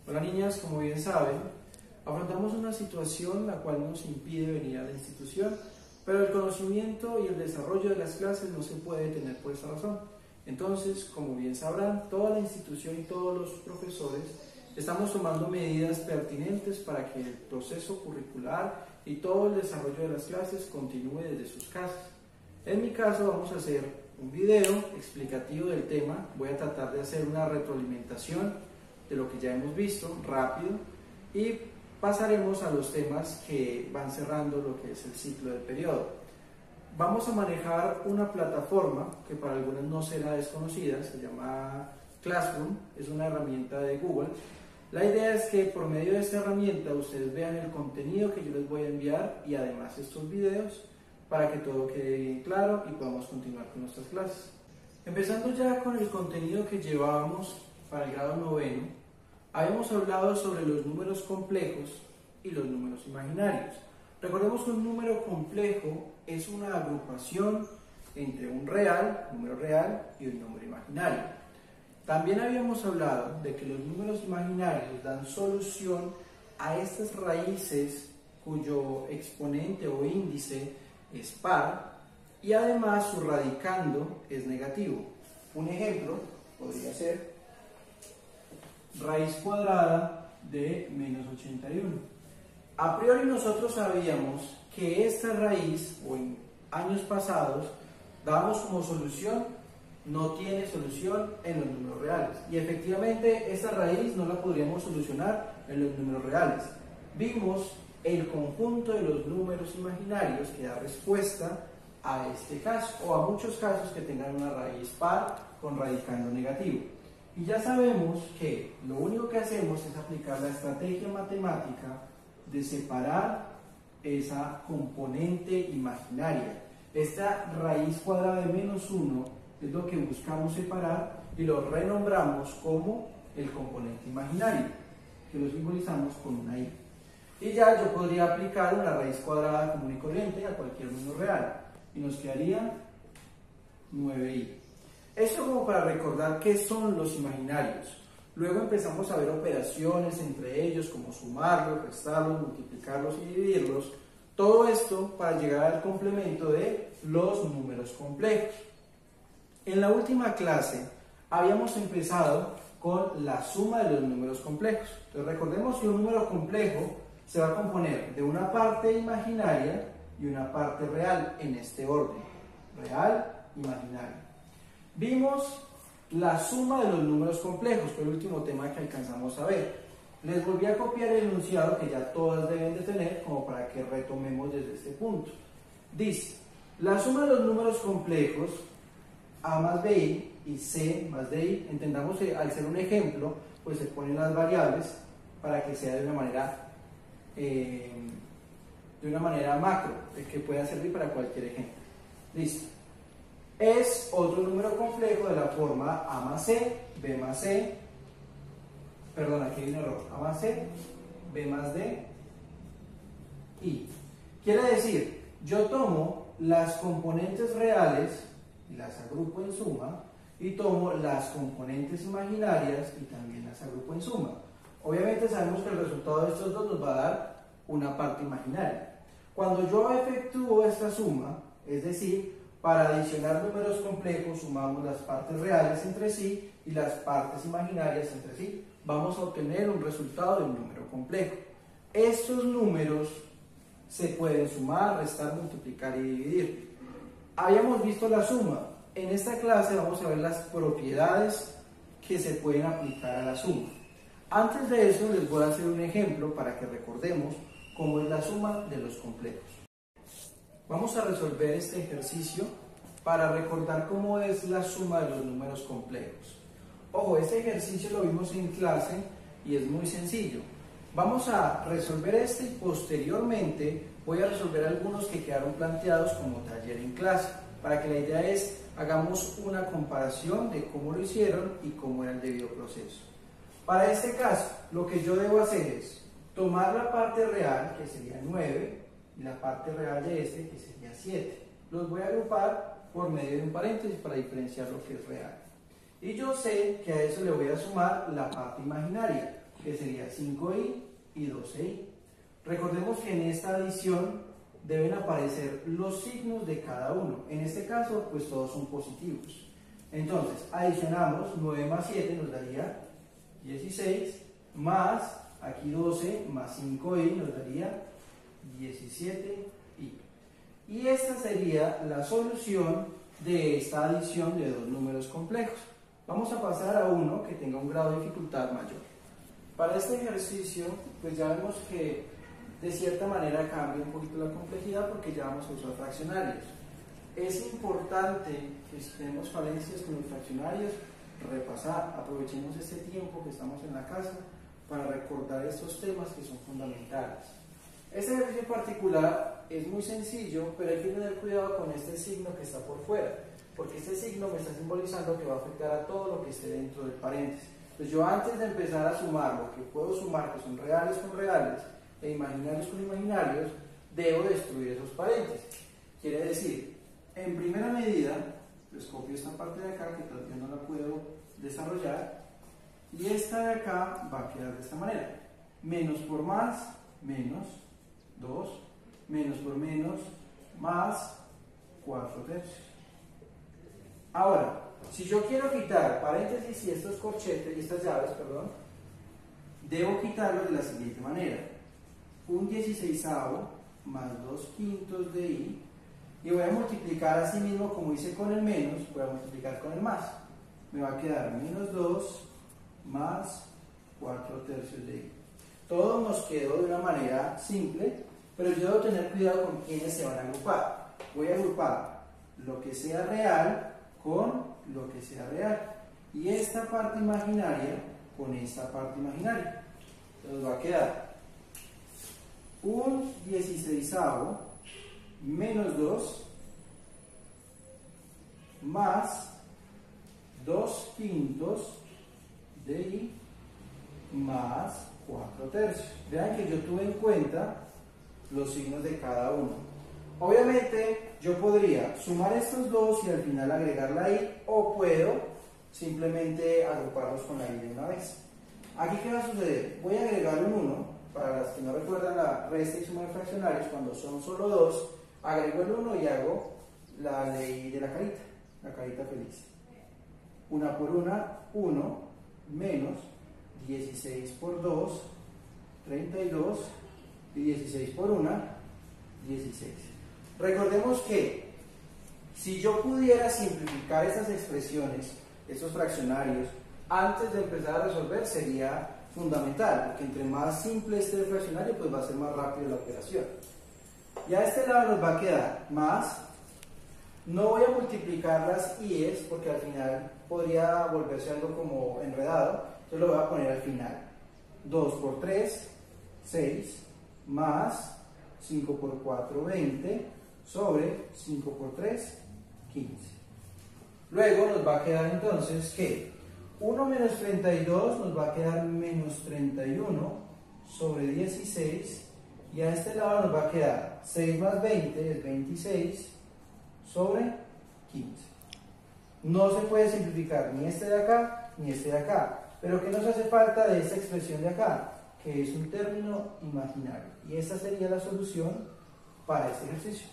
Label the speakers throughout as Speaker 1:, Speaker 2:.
Speaker 1: Hola niñas, como bien saben, afrontamos una situación la cual nos impide venir a la institución, pero el conocimiento y el desarrollo de las clases no se puede detener por esta razón. Entonces, como bien sabrán, toda la institución y todos los profesores estamos tomando medidas pertinentes para que el proceso curricular y todo el desarrollo de las clases continúe desde sus casas. En mi caso vamos a hacer un video explicativo del tema, voy a tratar de hacer una retroalimentación de lo que ya hemos visto, rápido, y pasaremos a los temas que van cerrando lo que es el ciclo del periodo. Vamos a manejar una plataforma que para algunos no será desconocida, se llama Classroom, es una herramienta de Google. La idea es que por medio de esta herramienta ustedes vean el contenido que yo les voy a enviar y además estos videos para que todo quede bien claro y podamos continuar con nuestras clases. Empezando ya con el contenido que llevábamos para el grado noveno, habíamos hablado sobre los números complejos y los números imaginarios. Recordemos que un número complejo es una agrupación entre un número real, y un número imaginario. También habíamos hablado de que los números imaginarios dan solución a estas raíces cuyo exponente o índice es par y además su radicando es negativo. Un ejemplo podría ser raíz cuadrada de menos 81. A priori nosotros sabíamos que esta raíz, o en años pasados, dábamos como solución, no tiene solución en los números reales. Y efectivamente esta raíz no la podríamos solucionar en los números reales. Vimos el conjunto de los números imaginarios que da respuesta a este caso, o a muchos casos que tengan una raíz par con radicando negativo. Y ya sabemos que lo único que hacemos es aplicar la estrategia matemática de separar esa componente imaginaria. Esta raíz cuadrada de menos 1 es lo que buscamos separar y lo renombramos como el componente imaginario, que lo simbolizamos con una i. Y ya yo podría aplicar una raíz cuadrada común y corriente a cualquier número real y nos quedaría 9i. Esto como para recordar qué son los imaginarios. Luego empezamos a ver operaciones entre ellos, como sumarlos, restarlos, multiplicarlos y dividirlos. Todo esto para llegar al complemento de los números complejos. En la última clase habíamos empezado con la suma de los números complejos. Entonces recordemos que un número complejo se va a componer de una parte imaginaria y una parte real en este orden. Real, imaginario. Vimos la suma de los números complejos, fue el último tema que alcanzamos a ver. Les volví a copiar el enunciado que ya todas deben de tener, como para que retomemos desde este punto. Dice, la suma de los números complejos, a más bi y c más di, entendamos que al ser un ejemplo, pues se ponen las variables para que sea de una manera macro, que pueda servir para cualquier ejemplo. Listo. Es otro número complejo de la forma a más c, b más c, perdón, aquí hay un error, a más c, b más d, i. Quiere decir, yo tomo las componentes reales y las agrupo en suma, y tomo las componentes imaginarias y también las agrupo en suma. Obviamente sabemos que el resultado de estos dos nos va a dar una parte imaginaria. Cuando yo efectúo esta suma, es decir, para adicionar números complejos sumamos las partes reales entre sí y las partes imaginarias entre sí. Vamos a obtener un resultado de un número complejo. Estos números se pueden sumar, restar, multiplicar y dividir. Habíamos visto la suma. En esta clase vamos a ver las propiedades que se pueden aplicar a la suma. Antes de eso les voy a hacer un ejemplo para que recordemos cómo es la suma de los complejos. Vamos a resolver este ejercicio para recordar cómo es la suma de los números complejos. Ojo, este ejercicio lo vimos en clase y es muy sencillo. Vamos a resolver este y posteriormente voy a resolver algunos que quedaron planteados como taller en clase, para que la idea es hagamos una comparación de cómo lo hicieron y cómo era el debido proceso. Para este caso, lo que yo debo hacer es tomar la parte real, que sería 9, y la parte real de este, que sería 7. Los voy a agrupar por medio de un paréntesis para diferenciar lo que es real. Y yo sé que a eso le voy a sumar la parte imaginaria. que sería 5i y 12i. Recordemos que en esta adición deben aparecer los signos de cada uno. En este caso, pues todos son positivos. Entonces, adicionamos 9 más 7 nos daría 16, más aquí 12 más 5i nos daría 17i. Y esta sería la solución de esta adición de dos números complejos. Vamos a pasar a uno que tenga un grado de dificultad mayor. Para este ejercicio, pues ya vemos que de cierta manera cambia un poquito la complejidad porque ya vamos a usar fraccionarios. Es importante que si tenemos falencias con los fraccionarios, repasar, aprovechemos este tiempo que estamos en la casa para recordar estos temas que son fundamentales. Este ejercicio en particular es muy sencillo, pero hay que tener cuidado con este signo que está por fuera, porque este signo me está simbolizando que va a afectar a todo lo que esté dentro del paréntesis. Entonces yo antes de empezar a sumar lo que puedo sumar, que son reales con reales e imaginarios con imaginarios, debo destruir esos paréntesis. Quiere decir, en primera medida, les copio esta parte de acá que todavía no la puedo desarrollar, y esta de acá va a quedar de esta manera: menos por más, menos 2, menos por menos, más 4 tercios. Ahora, si yo quiero quitar paréntesis y estos corchetes y estas llaves, perdón, debo quitarlos de la siguiente manera: un 16avo más 2/5 de i, y voy a multiplicar así mismo como hice con el menos, voy a multiplicar con el más. Me va a quedar menos 2 más 4 tercios de i. Todo nos quedó de una manera simple, pero yo debo tener cuidado con quiénes se van a agrupar. Voy a agrupar lo que sea real con lo que sea real, y esta parte imaginaria con esta parte imaginaria. Nos va a quedar un 16avo menos 2 más 2/5 de i más 4 tercios. Vean que yo tuve en cuenta los signos de cada uno. Obviamente yo podría sumar estos dos y al final agregar la i, o puedo simplemente agruparlos con la i de una vez. Aquí, ¿qué va a suceder? Voy a agregar un 1, para las que no recuerdan la resta y suma de fraccionarios, cuando son solo dos, agrego el 1 y hago la ley de la carita feliz. Una por una, 1, menos 16 por 2, 32, y 16 por 1, 16. Recordemos que si yo pudiera simplificar estas expresiones, estos fraccionarios, antes de empezar a resolver, sería fundamental, porque entre más simple esté el fraccionario, pues va a ser más rápido la operación. Y a este lado nos va a quedar más. No voy a multiplicar las i's porque al final podría volverse algo como enredado, entonces lo voy a poner al final. 2 por 3, 6, más 5 por 4, 20, sobre 5 por 3, 15. Luego nos va a quedar entonces que 1 menos 32 nos va a quedar menos 31 sobre 16, y a este lado nos va a quedar 6 más 20 es 26 sobre 15. No se puede simplificar ni este de acá ni este de acá, pero ¿qué nos hace falta de esta expresión de acá? Que es un término imaginario, y esta sería la solución para este ejercicio.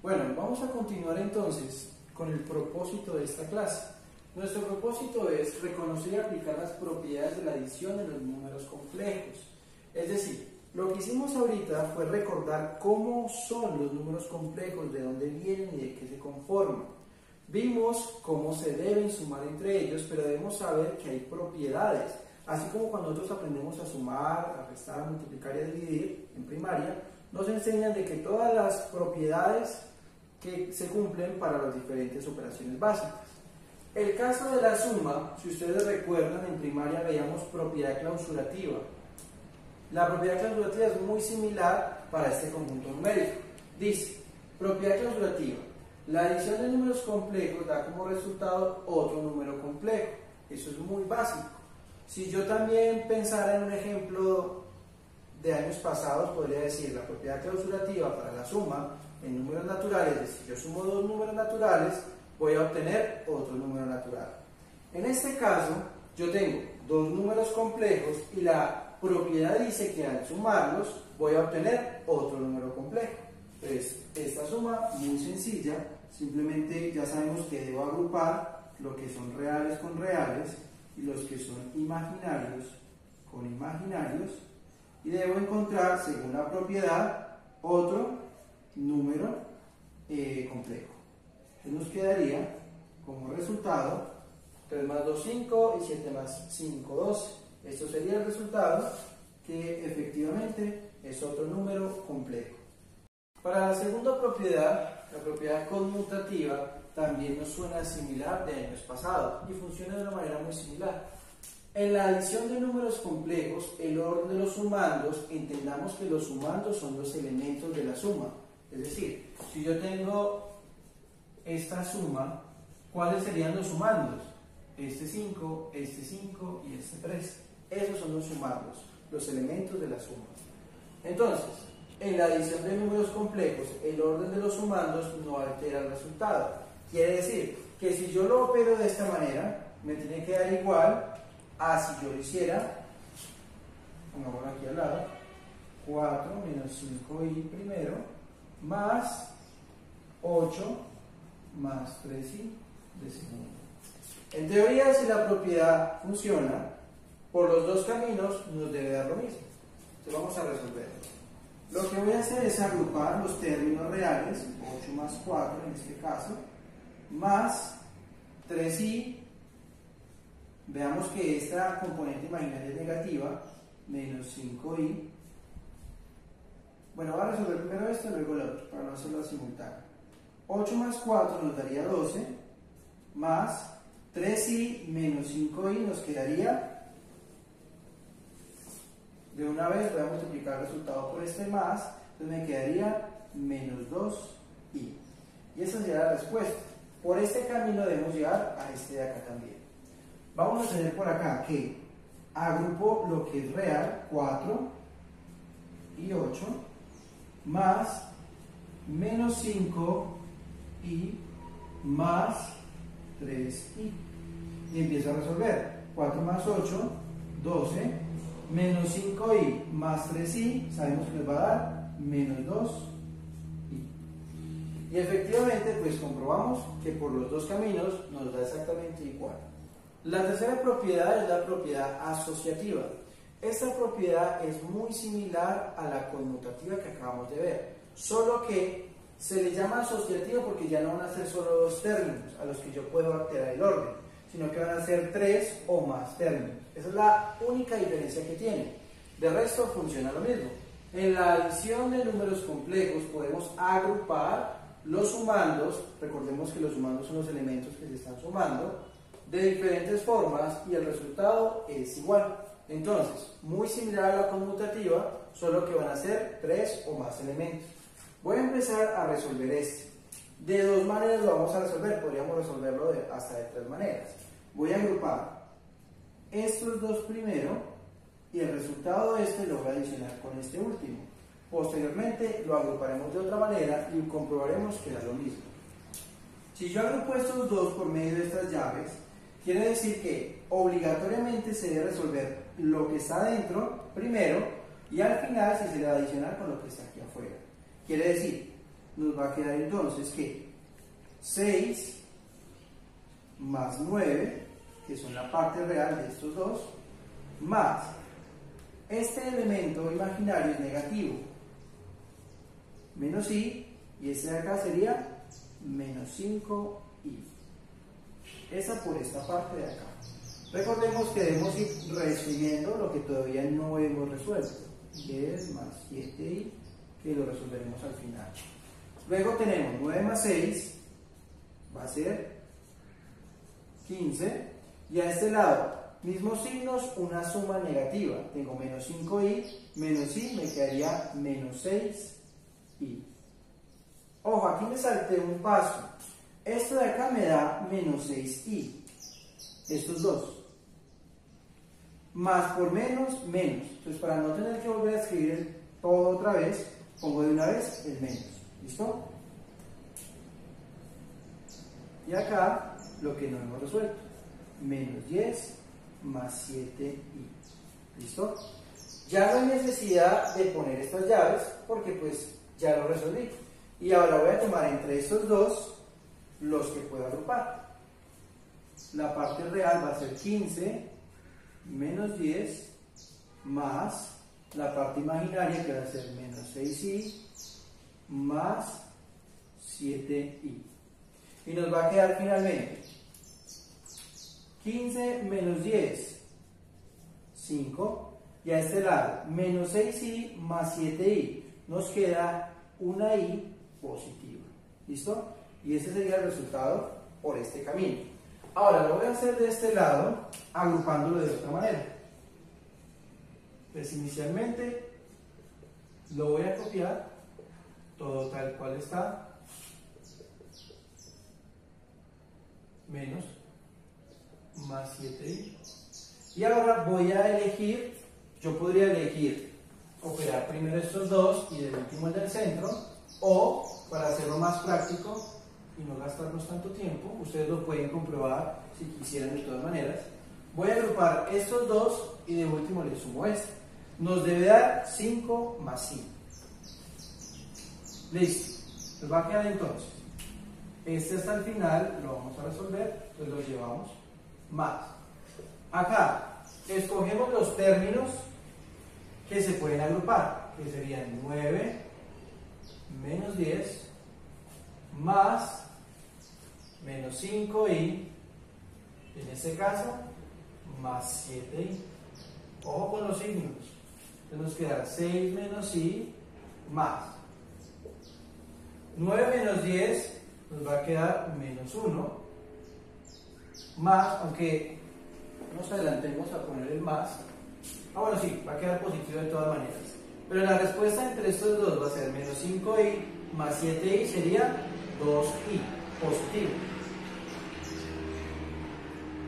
Speaker 1: Bueno, vamos a continuar entonces con el propósito de esta clase. Nuestro propósito es reconocer y aplicar las propiedades de la adición de los números complejos. Es decir, lo que hicimos ahorita fue recordar cómo son los números complejos, de dónde vienen y de qué se conforman. Vimos cómo se deben sumar entre ellos, pero debemos saber que hay propiedades. Así como cuando nosotros aprendemos a sumar, a restar, a multiplicar y a dividir en primaria, nos enseñan de que todas las propiedades que se cumplen para las diferentes operaciones básicas. El caso de la suma, si ustedes recuerdan, en primaria veíamos propiedad clausurativa. La propiedad clausurativa es muy similar para este conjunto numérico. Dice, propiedad clausurativa: la adición de números complejos da como resultado otro número complejo. Eso es muy básico. Si yo también pensara en un ejemplo de años pasados, podría decir, la propiedad clausurativa para la suma en números naturales es: si yo sumo dos números naturales, voy a obtener otro número natural. En este caso, yo tengo dos números complejos y la propiedad dice que al sumarlos voy a obtener otro número complejo. Entonces, esta suma muy sencilla, simplemente ya sabemos que debo agrupar lo que son reales con reales y los que son imaginarios con imaginarios, y debo encontrar, según la propiedad, otro número complejo. Entonces nos quedaría como resultado 3 más 2, 5 y 7 más 5, 12. Esto sería el resultado, que efectivamente es otro número complejo. Para la segunda propiedad, la propiedad conmutativa, también nos suena similar de años pasados y funciona de una manera muy similar. En la adición de números complejos, el orden de los sumandos, entendamos que los sumandos son los elementos de la suma. Es decir, si yo tengo esta suma, ¿cuáles serían los sumandos? Este 5 y este 3. Esos son los sumandos, los elementos de la suma. Entonces, en la adición de números complejos, el orden de los sumandos no altera el resultado. Quiere decir que si yo lo opero de esta manera, me tiene que dar igual a si yo lo hiciera, pongámoslo aquí al lado, 4 menos 5i primero, más 8 más 3i de segundo. En teoría, si la propiedad funciona, por los dos caminos nos debe dar lo mismo. Entonces vamos a resolverlo. Lo que voy a hacer es agrupar los términos reales, 8 más 4 en este caso, más 3i. Veamos que esta componente imaginaria es negativa, menos 5i. Bueno, voy a resolver primero esto y luego el otro, para no hacerlo simultáneo. 8 más 4 nos daría 12, más 3i menos 5i nos quedaría, de una vez voy a multiplicar el resultado por este más, entonces me quedaría menos 2i. Y esa sería la respuesta. Por este camino debemos llegar a este de acá también. Vamos a tener por acá que agrupo lo que es real, 4 y 8, más menos 5 y más 3i. Y empiezo a resolver. 4 más 8, 12, menos 5i más 3i, sabemos que nos va a dar menos 2i. Y efectivamente, pues comprobamos que por los dos caminos nos da exactamente igual. La tercera propiedad es la propiedad asociativa. Esta propiedad es muy similar a la conmutativa que acabamos de ver, solo que se le llama asociativa porque ya no van a ser solo dos términos a los que yo puedo alterar el orden, sino que van a ser 3 o más términos. Esa es la única diferencia que tiene. De resto funciona lo mismo. En la adición de números complejos podemos agrupar los sumandos, recordemos que los sumandos son los elementos que se están sumando, de diferentes formas y el resultado es igual. Entonces, muy similar a la conmutativa, solo que van a ser 3 o más elementos. Voy a empezar a resolver este. De dos maneras lo vamos a resolver, podríamos resolverlo hasta de 3 maneras. Voy a agrupar estos dos primero y el resultado de este lo voy a adicionar con este último. Posteriormente lo agruparemos de otra manera y comprobaremos que da lo mismo. Si yo agrupo estos dos por medio de estas llaves, quiere decir que obligatoriamente se debe resolver lo que está dentro primero y al final se debe adicionar con lo que está aquí afuera. Quiere decir, nos va a quedar entonces que 6 más 9, que son la parte real de estos dos, más este elemento imaginario es negativo, menos i, y este de acá sería menos 5i. Esa por esta parte de acá. Recordemos que debemos ir reescribiendo lo que todavía no hemos resuelto. 10 más 7i, que lo resolveremos al final. Luego tenemos 9 más 6, va a ser 15, y a este lado, mismos signos, una suma negativa. Tengo menos 5i, menos i, me quedaría menos 6i. Ojo, aquí me salté un paso. Esto de acá me da menos 6i. Estos dos. Más por menos, menos. Entonces, para no tener que volver a escribir todo otra vez, pongo de una vez el menos. ¿Listo? Y acá, lo que no hemos resuelto. Menos 10 más 7i. ¿Listo? Ya no hay necesidad de poner estas llaves porque pues ya lo resolví. Y ahora voy a tomar entre estos dos los que puedo agrupar. La parte real va a ser 15 menos 10 más la parte imaginaria que va a ser menos 6i más 7i. Y nos va a quedar finalmente 15 menos 10, 5. Y a este lado, menos 6i más 7i. Nos queda una i positiva. ¿Listo? Y este sería el resultado por este camino. Ahora lo voy a hacer de este lado, agrupándolo de otra manera. Pues inicialmente lo voy a copiar, todo tal cual está, menos, más 7i. Y ahora voy a elegir, yo podría elegir operar primero estos dos y del último el del centro, o para hacerlo más práctico y no gastarnos tanto tiempo, ustedes lo pueden comprobar si quisieran de todas maneras. Voy a agrupar estos dos y de último le sumo este. Nos debe dar 5 más 5. Listo. Nos va a quedar entonces. Este hasta el final lo vamos a resolver, entonces lo llevamos más. Acá escogemos los términos que se pueden agrupar, que serían 9 menos 10 más menos 5i, en este caso más 7i. Ojo con los signos. Entonces nos queda 6 menos i más 9 menos 10, nos va a quedar menos 1 más, aunque nos adelantemos a poner el más. Bueno, sí, va a quedar positivo de todas maneras. Pero la respuesta entre estos dos va a ser menos 5i más 7i, sería 2i, positivo.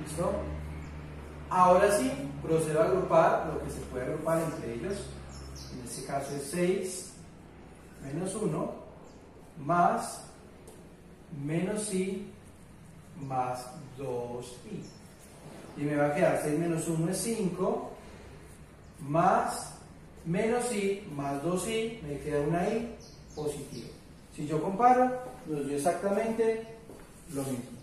Speaker 1: ¿Listo? Ahora sí, procedo a agrupar lo que se puede agrupar entre ellos. En este caso es 6 menos 1 más menos i más 2i. Y me va a quedar 6 menos 1 es 5 más menos i más 2i, me queda una i positiva. Si yo comparo, nos dio exactamente lo mismo.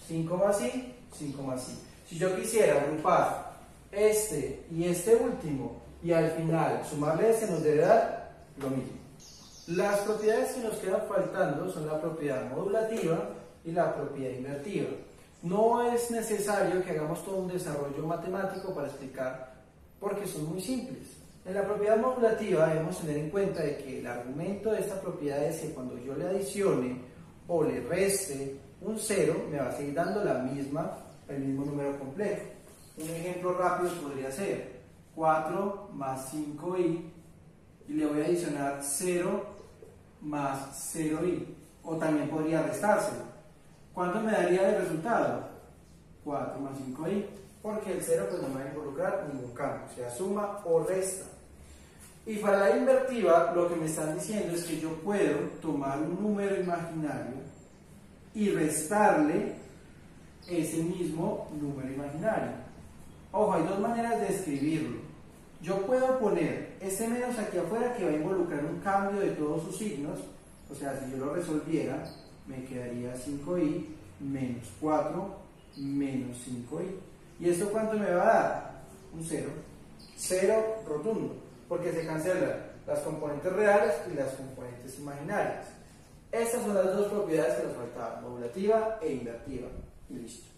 Speaker 1: 5 más i, 5 más i. Si yo quisiera agrupar este y este último y al final sumarle este, nos debe dar lo mismo. Las propiedades que nos quedan faltando son la propiedad modulativa y la propiedad invertiva. No es necesario que hagamos todo un desarrollo matemático para explicar porque son muy simples. En la propiedad modulativa debemos tener en cuenta de que el argumento de esta propiedad es que cuando yo le adicione o le reste un 0, me va a seguir dando el mismo número completo. Un ejemplo rápido podría ser 4 más 5i y le voy a adicionar 0 más 0i, o también podría restárselo. ¿Cuánto me daría de resultado? 4 más 5i, porque el 0 pues no me va a involucrar ningún cambio, sea suma o resta. Y para la invertiva lo que me están diciendo es que yo puedo tomar un número imaginario y restarle ese mismo número imaginario. Ojo, hay dos maneras de escribirlo. Yo puedo poner este menos aquí afuera que va a involucrar un cambio de todos sus signos, o sea, si yo lo resolviera, me quedaría 5i menos 4 menos 5i. ¿Y esto cuánto me va a dar? Un 0. 0 rotundo, porque se cancelan las componentes reales y las componentes imaginarias. Estas son las dos propiedades que nos faltaban, modulativa e invertiva. Y listo.